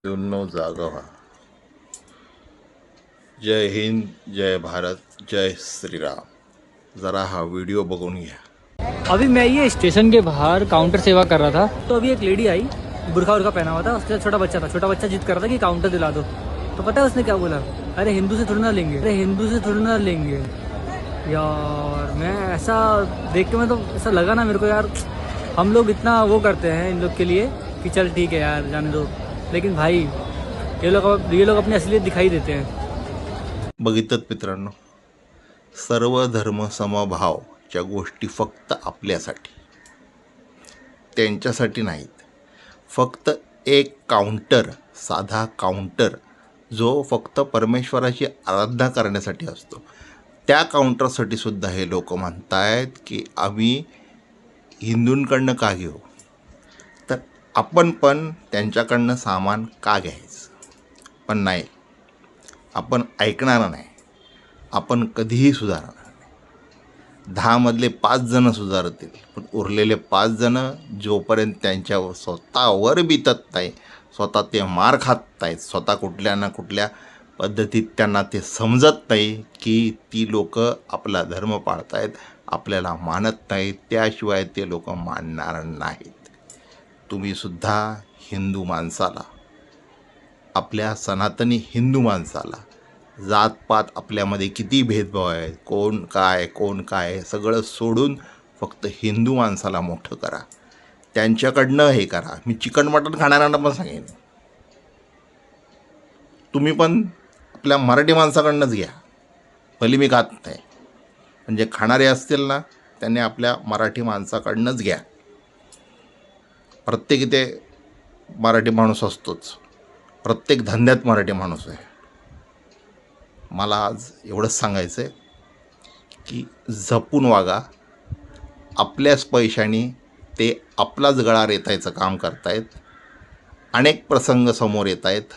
हिंदूंनो जागा व्हा. जय हिंद, जय भारत, जय श्रीराम. जरा हा व्हिडिओ बघून घ्या. अभी मैं ये स्टेशन के बाहर काउंटर सेवा कर रहा था, तो अभी एक लेडी आई, बुरखा उर्खा पहना हुआ था, उसके साथ छोटा बच्चा जिद कर रहा था कि काउंटर दिला दो. तो पता है उसने क्या बोला? अरे हिंदू से थोड़ी ना लेंगे, अरे हिंदू से थोड़ी ना लेंगे. यार मैं ऐसा देख के मैं तो ऐसा लगा ना मेरे को, यार हम लोग इतना वो करते हैं इन लोग के लिए कि चल ठीक है यार जाने दो, लेकिन भाई ये लोग अपनी असलियत दिखाई देते हैं. बघितत मित्रांनो, सर्व धर्म समभावच्या गोष्टी फक्त आपल्यासाठी, त्यांच्यासाठी नाहीत. फक्त एक काउंटर, साधा काउंटर जो फक्त परमेश्वराची आराधना करण्यासाठी असतो, त्या काउंटरसाठी सुद्धा हे लोक म्हणतायत की आम्ही हिंदूंकडनं का घेऊ. तर आपण पण त्यांच्याकडनं सामान का घ्यायचं. पण नाही, आपण ऐकणार नाही. आपण कधीही सुधारणार नाही. 10मधले 5 जण सुधारतील, पण उरलेले 5 जण जोपर्यंत त्यांच्यावर स्वतःवर बितत नाही, स्वतः ते मार खात नाहीत, स्वतः कुठल्या ना कुठल्या पद्धतीत त्यांना ते समजत नाही की ती लोक आपला धर्म पाळतायत, आपल्याला मानत नाहीत, त्याशिवाय ते लोक मानणार नाहीत. तुम्हीसुद्धा हिंदू माणसाला, आपल्या सनातनी हिंदू माणसाला, जातपात आपल्यामध्ये किती भेदभाव आहे, कोण काय सगळं सोडून फक्त हिंदू माणसाला मोठं करा. त्यांच्याकडनं हे करा. मी चिकन मटण खाणाऱ्यांना पण सांगेन, तुम्ही पण आपल्या मराठी माणसाकडनंच घ्या. भले मी खात नाही, म्हणजे खाणारे असतील ना त्यांनी आपल्या मराठी माणसाकडनंच घ्या. प्रत्येक इथे मराठी माणूस असतोच, प्रत्येक धंद्यात मराठी माणूस आहे. मला आज एवढंच सांगायचं आहे की जपून वागा. आपल्याच पैशाने ते आपलाच गळा रेतायचं काम करतायत. अनेक प्रसंग समोर येत आहेत.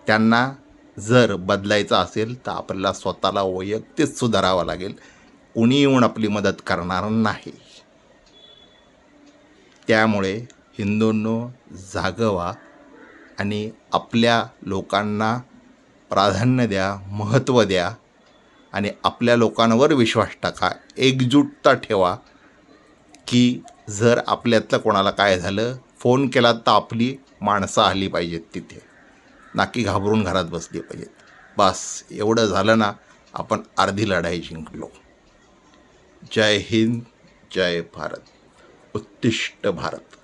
त्यांना जर बदलायचं असेल तर आपल्याला स्वतःला वैयक्तिक सुधारावं लागेल. कुणी येऊन आपली मदत करणार नाही. त्यामुळे हिंदूंनो जागं व्हा आणि आपल्या लोकांना प्राधान्य द्या, महत्त्व द्या आणि आपल्या लोकांवर विश्वास टाका. एकजूटता ठेवा की जर आपल्यातलं कोणाला काय झालं, फोन केला तर आपली माणसं आली पाहिजेत तिथे, ना की घाबरून घरात बसली पाहिजेत. बस एवढं झालं ना, आपण अर्धी लढाई जिंकलो. जय हिंद, जय भारत, उत्तिष्ठ भारत.